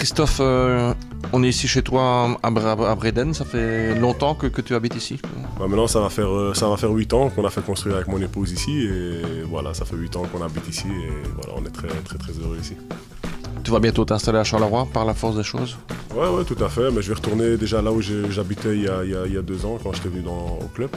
Christophe, on est ici chez toi à Breden, ça fait longtemps que tu habites ici? Maintenant ça va faire 8 ans qu'on a fait construire avec mon épouse ici et voilà, ça fait 8 ans qu'on habite ici et voilà, on est très heureux ici. Tu vas bientôt t'installer à Charleroi par la force des choses? Ouais, tout à fait, mais je vais retourner déjà là où j'habitais il y a 2 ans quand j'étais venu au club.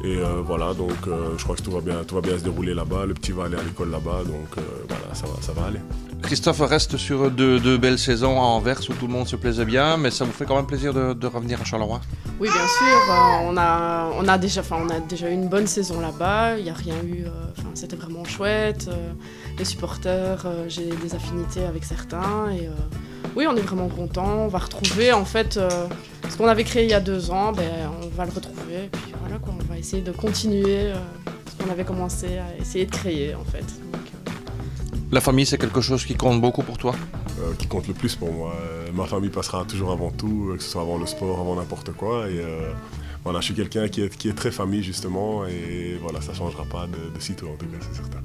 Et voilà, donc je crois que tout va bien se dérouler là-bas, le petit va aller à l'école là-bas, donc voilà, ça va aller. Christophe reste sur deux belles saisons à Anvers où tout le monde se plaisait bien, mais ça vous fait quand même plaisir de revenir à Charleroi? Oui, bien sûr, on a déjà eu une bonne saison là-bas, il n'y a rien eu, c'était vraiment chouette, les supporters, j'ai des affinités avec certains et oui, on est vraiment contents, on va retrouver en fait ce qu'on avait créé il y a 2 ans, on va le retrouver et puis voilà quoi, on va essayer de continuer ce qu'on avait commencé à essayer de créer en fait. Donc, la famille, c'est quelque chose qui compte beaucoup pour toi? Qui compte le plus pour moi. Ma famille passera toujours avant tout, que ce soit avant le sport, avant n'importe quoi. Et voilà, je suis quelqu'un qui est très famille justement, et voilà, ça ne changera pas de sitôt en tout cas, c'est certain.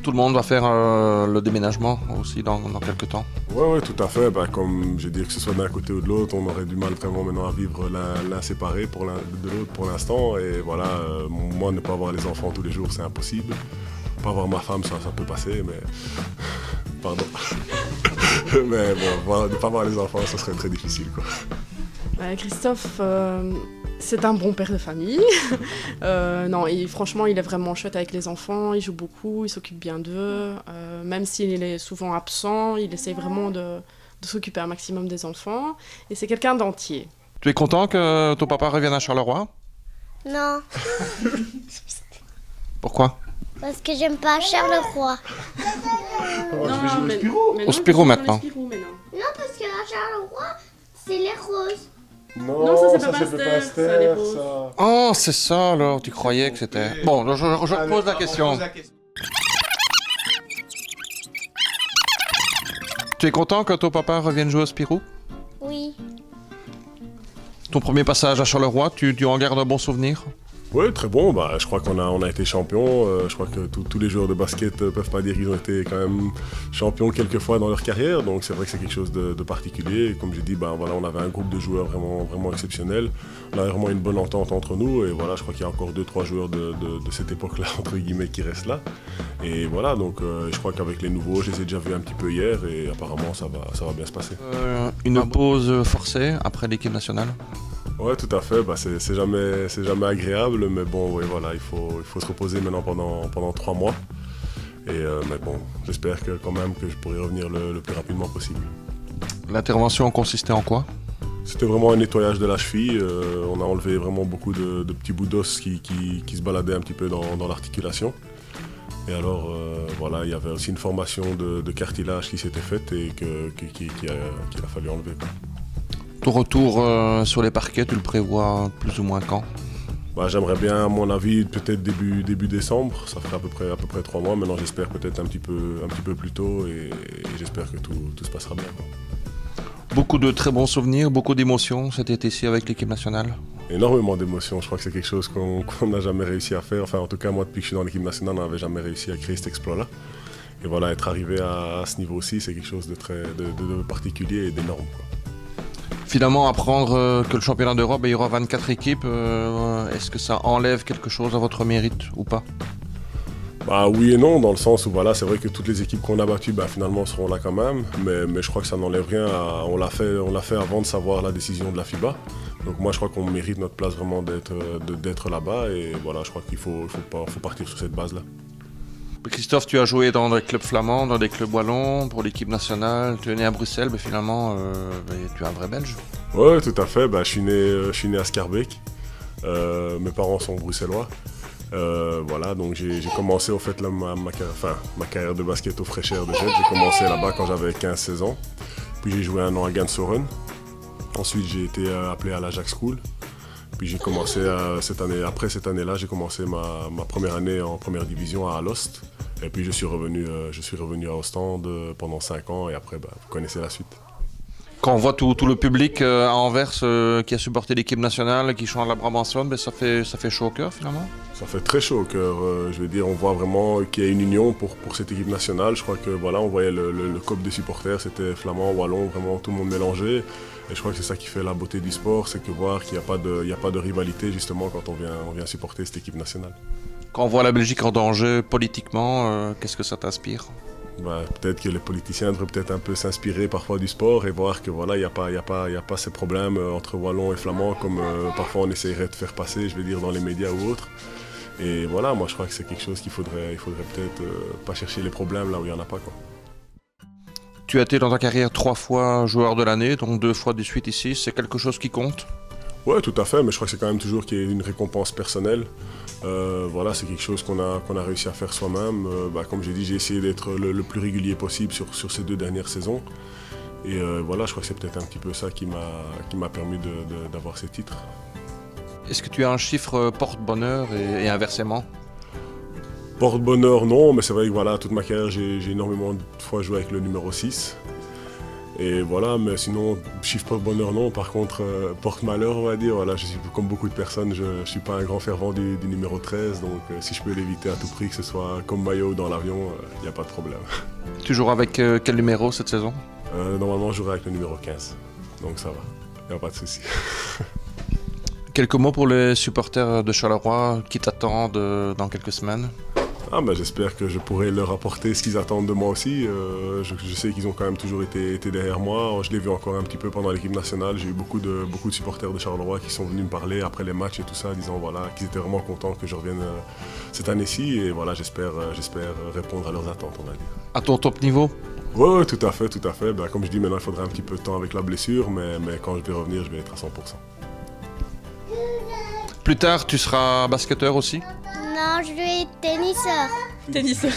Tout le monde va faire le déménagement aussi dans quelques temps? Oui, tout à fait. Comme je dis, que ce soit d'un côté ou de l'autre, on aurait du mal vraiment maintenant à vivre l'un séparé de l'autre pour l'instant. Et voilà, moi, ne pas avoir les enfants tous les jours, c'est impossible. Pas avoir ma femme, ça peut passer, mais... Pardon. Mais bon, ne pas avoir les enfants, ça serait très difficile, quoi. Christophe, c'est un bon père de famille. Non, franchement, il est vraiment chouette avec les enfants, il joue beaucoup, il s'occupe bien d'eux. Même s'il est souvent absent, il essaye vraiment de s'occuper un maximum des enfants. Et c'est quelqu'un d'entier. Tu es content que ton papa revienne à Charleroi? Non. Pourquoi? Parce que j'aime pas Charleroi. Au Spirou maintenant. Non, parce que à Charleroi, c'est les roses. Non, ça c'est pas Pasteur, ça. Oh, c'est ça alors, tu croyais que c'était... Bon, je repose la question. Tu es content que ton papa revienne jouer au Spirou? Oui. Ton premier passage à Charleroi, tu en gardes un bon souvenir? Oui, très bon. Je crois qu'on a été champions. Je crois que tous les joueurs de basket ne peuvent pas dire qu'ils ont été quand même champions quelques fois dans leur carrière. Donc c'est vrai que c'est quelque chose de particulier. Et comme j'ai dit, voilà, on avait un groupe de joueurs vraiment exceptionnel. On avait vraiment une bonne entente entre nous. Et voilà, je crois qu'il y a encore 2-3 joueurs de cette époque-là, entre guillemets, qui restent là. Et voilà, donc je crois qu'avec les nouveaux, je les ai déjà vus un petit peu hier. Et apparemment, ça va bien se passer. Une pause forcée après l'équipe nationale? Ouais, tout à fait. C'est jamais agréable, mais bon, ouais, voilà, il faut se reposer maintenant pendant 3 mois. Et mais bon, j'espère quand même que je pourrai revenir le plus rapidement possible. L'intervention consistait en quoi? C'était vraiment un nettoyage de la cheville. On a enlevé vraiment beaucoup de petits bouts d'os qui se baladaient un petit peu dans l'articulation. Et alors, voilà, il y avait aussi une formation de cartilage qui s'était faite et qu'il a fallu enlever, quoi. Ton retour sur les parquets, tu le prévois plus ou moins quand? J'aimerais bien, à mon avis, peut-être début décembre. Ça ferait à peu près 3 mois. Maintenant, j'espère peut-être un petit peu plus tôt et j'espère que tout se passera bien, quoi. Beaucoup de très bons souvenirs, beaucoup d'émotions cet été ici avec l'équipe nationale? Énormément d'émotions. Je crois que c'est quelque chose qu'on n'a jamais réussi à faire. Enfin, en tout cas, moi, depuis que je suis dans l'équipe nationale, on n'avait jamais réussi à créer cet exploit-là. Et voilà, être arrivé à ce niveau-ci, c'est quelque chose de particulier et d'énorme, quoi. Finalement, apprendre que le championnat d'Europe, il y aura 24 équipes, est-ce que ça enlève quelque chose à votre mérite ou pas? Oui et non, dans le sens où voilà, c'est vrai que toutes les équipes qu'on a battues finalement seront là quand même, mais je crois que ça n'enlève rien. On l'a fait avant de savoir la décision de la FIBA. Donc moi je crois qu'on mérite notre place vraiment d'être là-bas et voilà, je crois qu'il faut partir sur cette base-là. Christophe, tu as joué dans des clubs flamands, dans des clubs wallons, pour l'équipe nationale. Tu es né à Bruxelles, mais finalement, tu es un vrai Belge. Oui, tout à fait. Je suis né à Schaerbeek. Mes parents sont bruxellois. Voilà, donc j'ai commencé au fait ma carrière de basket au Freichères de Jet. J'ai commencé là-bas quand j'avais 15-16 ans. Puis j'ai joué 1 an à Gansoren. Ensuite, j'ai été appelé à l'Ajax School. Puis j'ai commencé après cette année-là, j'ai commencé ma première année en première division à Alost. Et puis je suis revenu à Ostende pendant 5 ans et après, vous connaissez la suite. Quand on voit tout le public à Anvers qui a supporté l'équipe nationale, qui chante la Brabançonne, ben ça fait chaud au cœur finalement. Ça fait très chaud au cœur. Je veux dire, on voit vraiment qu'il y a une union pour cette équipe nationale. Je crois que voilà, on voyait le COP des supporters, c'était flamand, wallon, vraiment tout le monde mélangé. Et je crois que c'est ça qui fait la beauté du sport, c'est que voir qu'il n'y a pas de rivalité justement quand on vient supporter cette équipe nationale. Quand on voit la Belgique en danger politiquement, qu'est-ce que ça t'inspire? Peut-être que les politiciens devraient peut-être un peu s'inspirer parfois du sport et voir que voilà, il n'y a pas ces problèmes entre wallons et flamands comme parfois on essaierait de faire passer, je veux dire, dans les médias ou autres. Et voilà, moi je crois que c'est quelque chose qu'il faudrait peut-être pas chercher les problèmes là où il n'y en a pas, quoi. Tu as été dans ta carrière 3 fois joueur de l'année, donc 2 fois de suite ici, c'est quelque chose qui compte? Ouais, tout à fait, mais je crois que c'est quand même toujours qu'il y ait une récompense personnelle. Voilà, c'est quelque chose qu'on a réussi à faire soi-même. Comme j'ai dit, j'ai essayé d'être le plus régulier possible sur ces 2 dernières saisons. Et voilà, je crois que c'est peut-être un petit peu ça qui m'a permis d'avoir ces titres. Est-ce que tu as un chiffre porte-bonheur et inversement? Porte-bonheur, non, mais c'est vrai que voilà, toute ma carrière, j'ai énormément de fois joué avec le numéro 6. Et voilà, mais sinon, chiffre porte-bonheur, non. Par contre, porte-malheur, on va dire. Voilà, je suis comme beaucoup de personnes, je ne suis pas un grand fervent du numéro 13. Donc, si je peux l'éviter à tout prix, que ce soit comme maillot ou dans l'avion, il n'y a pas de problème. Tu joueras avec quel numéro cette saison? Normalement, je jouerai avec le numéro 15. Donc, ça va. Il n'y a pas de souci. Quelques mots pour les supporters de Charleroi qui t'attendent dans quelques semaines? J'espère que je pourrai leur apporter ce qu'ils attendent de moi aussi. Je sais qu'ils ont quand même toujours été derrière moi. Je l'ai vu encore un petit peu pendant l'équipe nationale. J'ai eu beaucoup de supporters de Charleroi qui sont venus me parler après les matchs et tout ça, disant voilà, qu'ils étaient vraiment contents que je revienne cette année-ci. Et voilà, j'espère répondre à leurs attentes, on va dire. À ton top niveau? Oui, tout à fait, tout à fait. Comme je dis, maintenant il faudra un petit peu de temps avec la blessure, mais quand je vais revenir, je vais être à 100%. Plus tard, tu seras basketteur aussi? Non, je vais être tenniseur. Tenniseur.